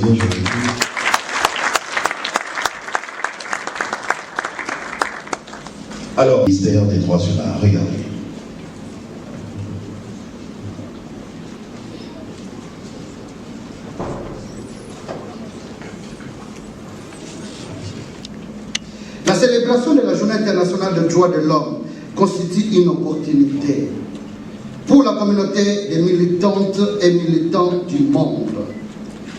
applaudir, je vous dis. Alors, ministère des Droits humains, regardez. La célébration de la Journée internationale des droits de l'homme constitue une opportunité pour la communauté des militantes et militants du monde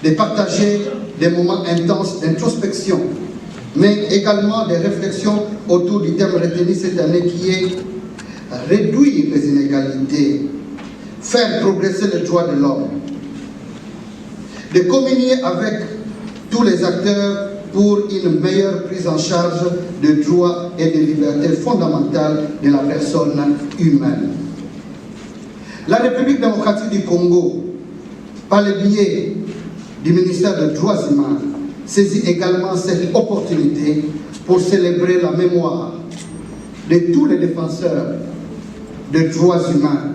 de partager des moments intenses d'introspection, mais également des réflexions autour du thème retenu cette année qui est réduire les inégalités, faire progresser les droits de l'homme, de communier avec tous les acteurs pour une meilleure prise en charge des droits et des libertés fondamentales de la personne humaine. La République démocratique du Congo, par le biais du ministère des Droits humains, saisit également cette opportunité pour célébrer la mémoire de tous les défenseurs des droits humains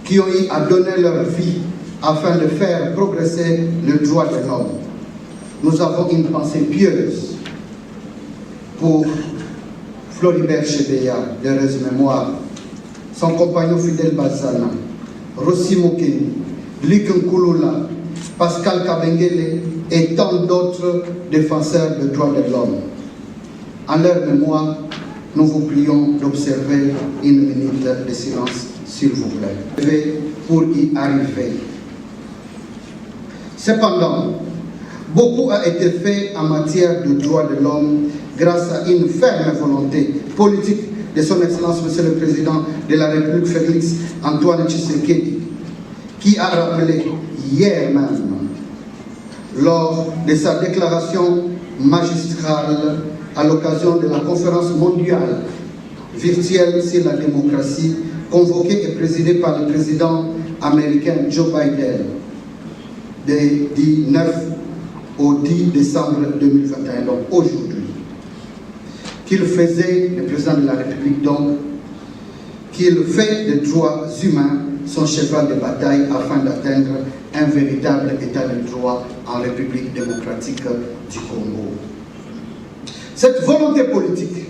qui ont eu à donner leur vie afin de faire progresser le droit de l'homme. Nous avons une pensée pieuse pour Floribert Chebeya, de heureuse mémoire, son compagnon Fidel Bazana, Rossi Mokeni, Luc Nkulula, Pascal Kabengele et tant d'autres défenseurs des droits de l'homme. En leur mémoire, nous vous prions d'observer une minute de silence, s'il vous plaît, pour y arriver. Cependant, beaucoup a été fait en matière de droits de l'homme grâce à une ferme volonté politique de son Excellence, Monsieur le Président de la République, Félix Antoine Tshisekedi, qui a rappelé hier même, lors de sa déclaration magistrale à l'occasion de la conférence mondiale virtuelle sur la démocratie, convoquée et présidée par le président américain Joe Biden, du 9 au 10 décembre 2021, donc aujourd'hui, qu'il faisait, le président de la République donc, qu'il fait des droits humains son cheval de bataille afin d'atteindre un véritable état de droit en République démocratique du Congo. Cette volonté politique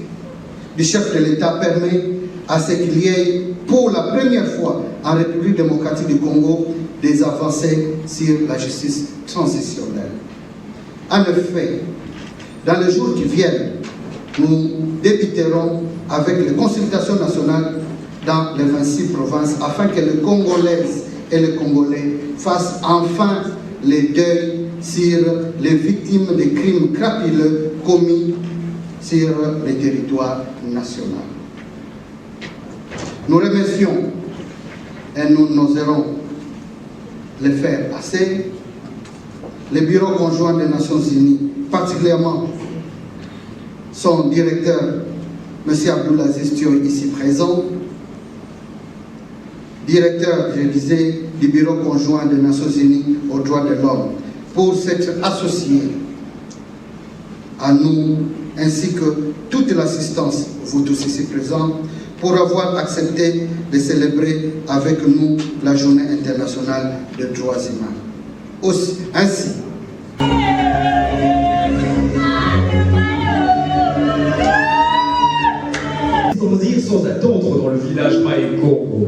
du chef de l'État permet à ce qu'il y ait pour la première fois en République démocratique du Congo des avancées sur la justice transitionnelle. En effet, dans les jours qui viennent, nous débuterons avec les consultations nationales dans les 26 provinces afin que les Congolaises et les Congolais fassent enfin les deuils sur les victimes des crimes crapuleux commis sur le territoire national. Nous remercions et nous n'oserons le faire assez le Bureau conjoint des Nations Unies, particulièrement son directeur, M. Abdoulaziz Thioye, ici présent, directeur, je disais, du Bureau conjoint des Nations Unies aux droits de l'homme, pour s'être associé à nous, ainsi que toute l'assistance, vous tous ici présents, pour avoir accepté de célébrer avec nous la Journée internationale des droits humains. Ainsi, dire sans attendre dans le village Maekoko.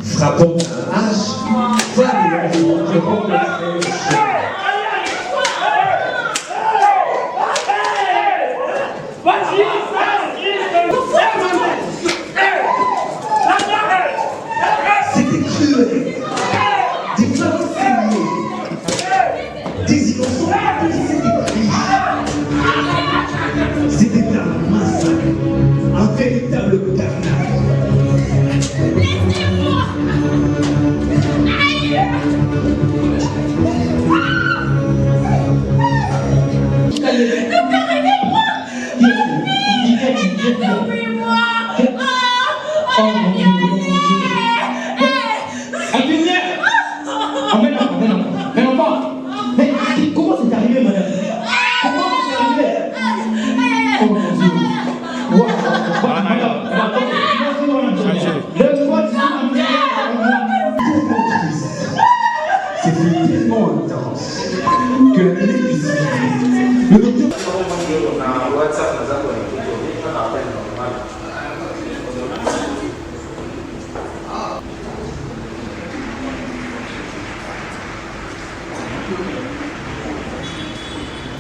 Frappant un hache, femme et enfant qui rencontraient le chien. C'était cruel. Des femmes saignées. Des innocents poussés des cris. C'était un massacre. Un véritable carnage. Laissez-moi! Aïe! que la lumière puisse vivre. Le docteur...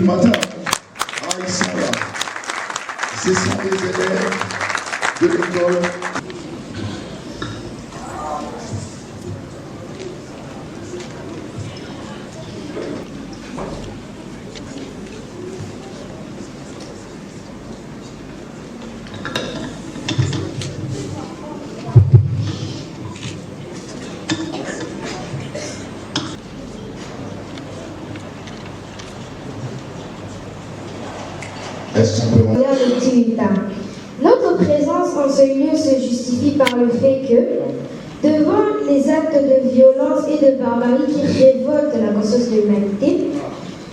Le matin, ils sont là. Ce sont les élèves de l'école. Notre présence en ce lieu se justifie par le fait que, devant les actes de violence et de barbarie qui révoltent la conscience de l'humanité,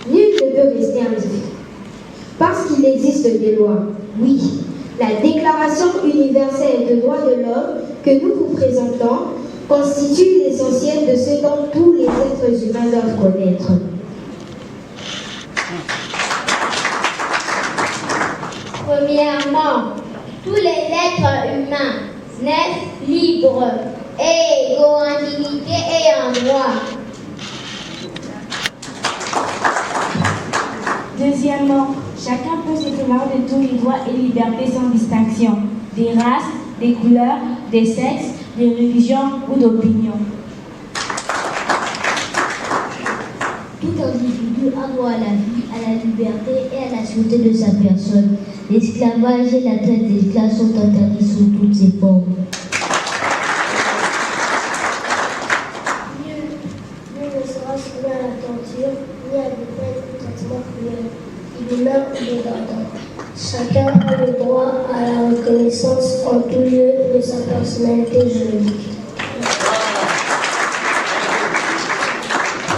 nul ne peut rester indifférent. Parce qu'il existe des lois. Oui, la Déclaration universelle des droits de l'homme que nous vous présentons constitue l'essentiel de ce dont tous les êtres humains doivent connaître. Premièrement, tous les êtres humains naissent libres et égaux en dignité et en droit. Deuxièmement, chacun peut se prévaloir de tous les droits et libertés sans distinction, des races, des couleurs, des sexes, des religions ou d'opinions. Tout individu a droit à la vie, à la liberté et à la sûreté de sa personne. L'esclavage et la traite d'esclaves sont interdits sous toutes ses formes. Nul ne sera soumis à la torture, ni à des peines ou traitements cruels, inhumains ou dégradants. Chacun a le droit à la reconnaissance en tout lieu de sa personnalité juridique.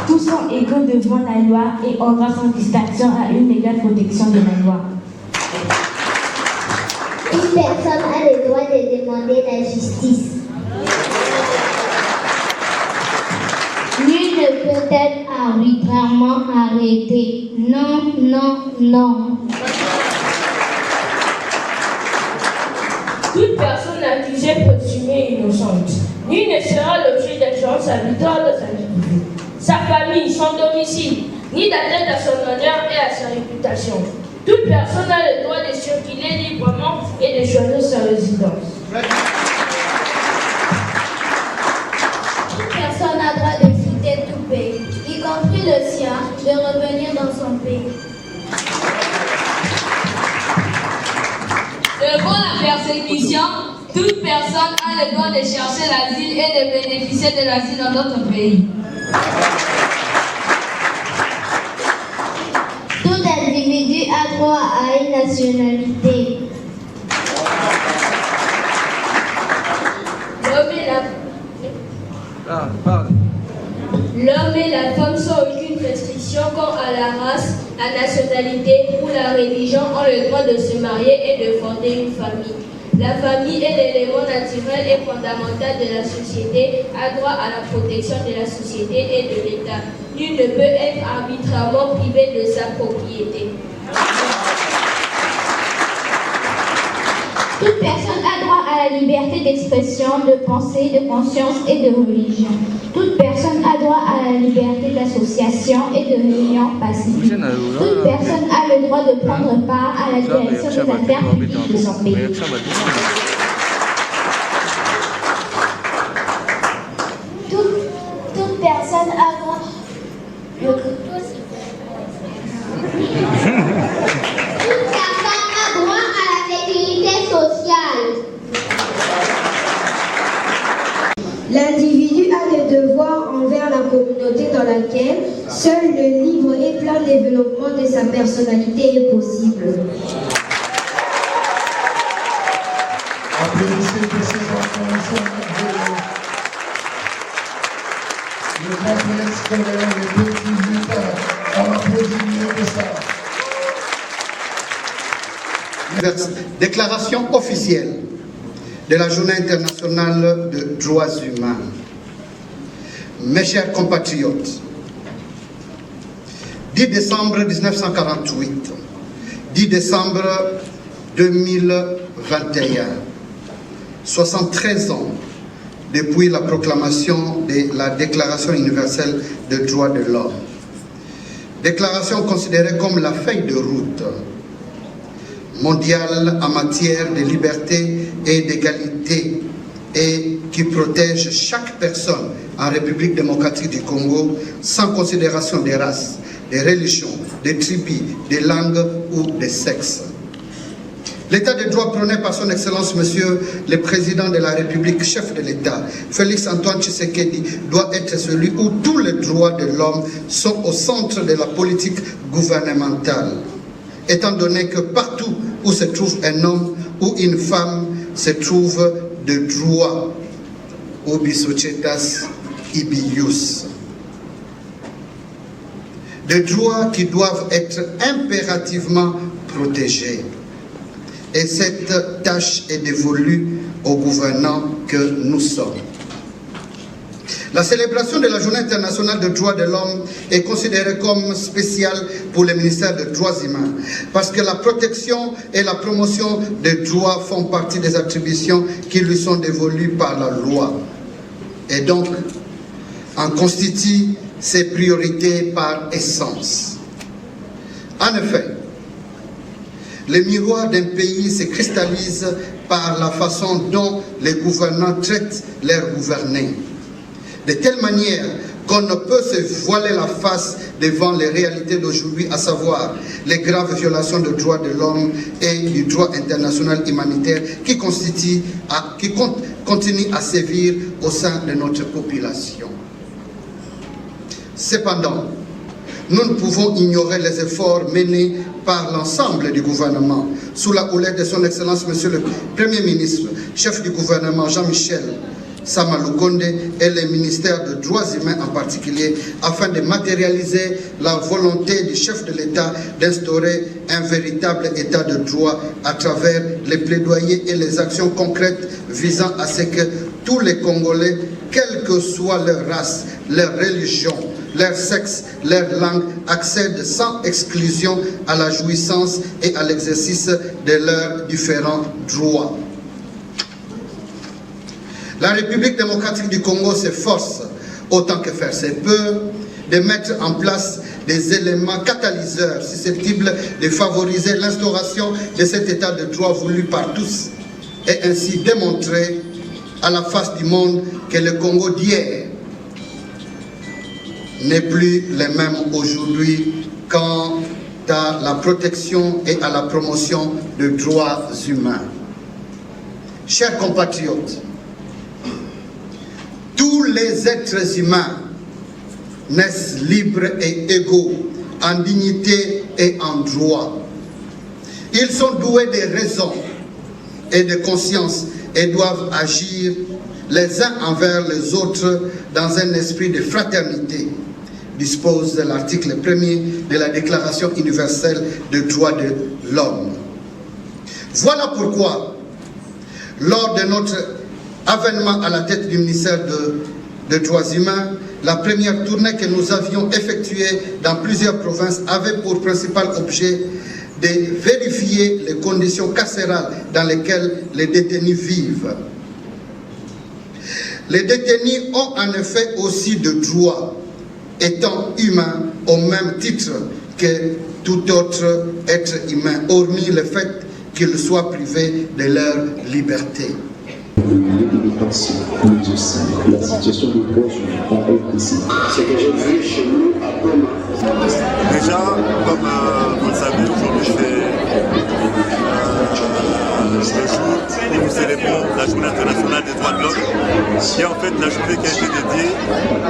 Tous sont égaux devant la loi et ont droit sans distinction à une égale protection de la loi. Une personne a le droit de demander la justice. Nul ne peut être arbitrairement arrêté. Non, non, non. Toute personne accusée présumée innocente. Nul ne sera l'objet d'assurance arbitraire de sa vie, sa famille, son domicile, ni d'atteinte à son honneur et à sa réputation. Toute personne a le droit de circuler librement et de choisir sa résidence. Toute personne a le droit de quitter tout pays, y compris le sien, de revenir dans son pays. Devant la persécution, toute personne a le droit de chercher l'asile et de bénéficier de l'asile dans notre pays. Tout individu a droit à une nationalité. L'homme et la femme sans aucune restriction quant à la race, la nationalité ou la religion ont le droit de se marier et de fonder une famille. La famille est l'élément naturel et fondamental de la société, a droit à la protection de la société et de l'État. Nul ne peut être arbitrairement privé de sa propriété. Toute personne a droit à la liberté d'expression, de pensée, de conscience et de religion. Toute personne a droit à la liberté d'association et de réunion pacifique. Toute personne a le droit de prendre part à la direction des affaires publiques de son pays. Toute personne a droit à la sécurité sociale. L'individu a le devoir envers la communauté dans laquelle seul le libre et plein développement de sa personnalité est possible. Applaudissez que ces enfants sont merveilleux. Le complexe scolaire, les petits Utah, on applaudit mieux que ça. Déclaration officielle de la Journée internationale des droits humains. Mes chers compatriotes, 10 décembre 1948, 10 décembre 2021, 73 ans depuis la proclamation de la Déclaration universelle des droits de l'homme. Déclaration considérée comme la feuille de route mondiale en matière de liberté et d'égalité et qui protège chaque personne en République démocratique du Congo sans considération des races, des religions, des tribus, des langues ou des sexes. L'état de droit prôné par son Excellence, Monsieur le Président de la République, chef de l'État, Félix-Antoine Tshisekedi, doit être celui où tous les droits de l'homme sont au centre de la politique gouvernementale, étant donné que partout où se trouve un homme ou une femme se trouve de droits, obisochetas ibius. Des droits qui doivent être impérativement protégés. Et cette tâche est dévolue aux gouvernants que nous sommes. La célébration de la Journée internationale des droits de l'homme est considérée comme spéciale pour le ministère des droits humains parce que la protection et la promotion des droits font partie des attributions qui lui sont dévolues par la loi et donc en constituent ses priorités par essence. En effet, le miroir d'un pays se cristallise par la façon dont les gouvernants traitent leurs gouvernés. De telle manière qu'on ne peut se voiler la face devant les réalités d'aujourd'hui, à savoir les graves violations des droits de l'homme et du droit international humanitaire qui continuent à sévir au sein de notre population. Cependant, nous ne pouvons ignorer les efforts menés par l'ensemble du gouvernement, sous la houlette de son Excellence, Monsieur le Premier ministre, chef du gouvernement Jean-Michel Sama Lukonde et le ministère des Droits humains en particulier, afin de matérialiser la volonté du chef de l'État d'instaurer un véritable État de droit à travers les plaidoyers et les actions concrètes visant à ce que tous les Congolais, quelle que soit leur race, leur religion, leur sexe, leur langue, accèdent sans exclusion à la jouissance et à l'exercice de leurs différents droits. La République démocratique du Congo s'efforce, autant que faire se peut, de mettre en place des éléments catalyseurs susceptibles de favoriser l'instauration de cet état de droit voulu par tous et ainsi démontrer à la face du monde que le Congo d'hier n'est plus le même aujourd'hui quant à la protection et à la promotion des droits humains. Chers compatriotes, tous les êtres humains naissent libres et égaux en dignité et en droit. Ils sont doués de raison et de conscience et doivent agir les uns envers les autres dans un esprit de fraternité, dispose de l'article 1er de la Déclaration universelle des droits de l'homme. Voilà pourquoi, lors de notre avènement à la tête du ministère des Droits humains, la première tournée que nous avions effectuée dans plusieurs provinces avait pour principal objet de vérifier les conditions carcérales dans lesquelles les détenus vivent. Les détenus ont en effet aussi des droits, étant humains au même titre que tout autre être humain, hormis le fait qu'ils soient privés de leur liberté. La situation du corps est ici. Ce que j'ai vu chez nous à Goma. Déjà, comme vous le savez, aujourd'hui c'est le jour où nous célébrons la Journée internationale des droits de l'homme, qui est en fait la journée qui a été dédiée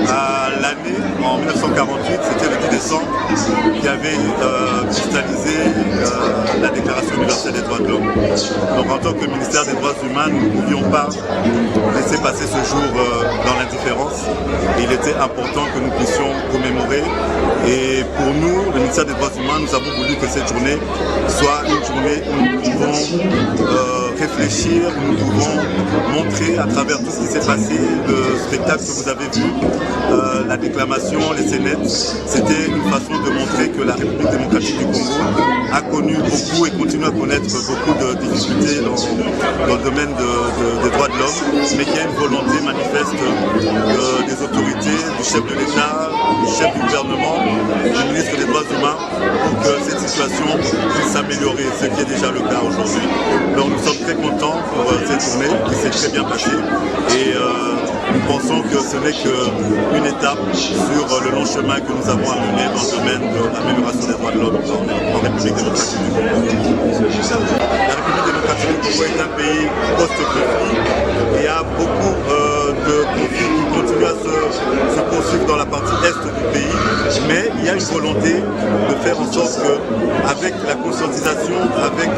à l'année en 1948, c'était le 10 décembre, qui avait cristallisé la Déclaration universelle des droits de l'homme. Donc en tant que ministère des droits humains, nous ne pouvions pas laisser passer ce jour dans l'indifférence. Il était important que nous puissions commémorer. Et pour nous, le ministère des droits humains, nous avons voulu que cette journée soit une journée où nous pouvons réfléchir, où nous pouvons montrer à travers tout ce qui s'est passé, le spectacle que vous avez vu, la déclamation, les scénettes. C'était une façon de montrer que la République démocratique du Congo a connu beaucoup et continue à connaître beaucoup de difficultés dans le domaine des droits de l'homme, mais qu'il y a une volonté manifeste des autorités, du chef de l'État, du chef du gouvernement, du ministre des Droits humains, pour que cette situation puisse s'améliorer, ce qui est déjà le cas aujourd'hui. Donc nous sommes très contents pour cette journée qui s'est très bien passée et nous pensons que ce n'est qu'une étape sur le long chemin que nous avons à mener dans le domaine de l'amélioration des droits de l'homme en République démocratique du Congo. La République démocratique du Congo est un pays post-conflit. Il y a beaucoup de conflits qui continuent à se poursuivre dans la partie est du pays, mais il y a une volonté de faire en sorte qu'avec la conscientisation, avec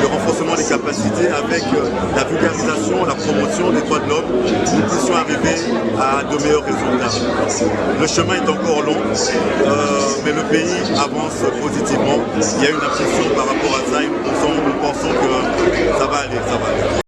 le renforcement des capacités, avec la vulgarisation, la promotion des droits de l'homme, nous puissions arriver à de meilleurs résultats. Le chemin est encore long, mais le pays avance positivement. Il y a une impression par rapport à ça et nous pensons que ça va aller.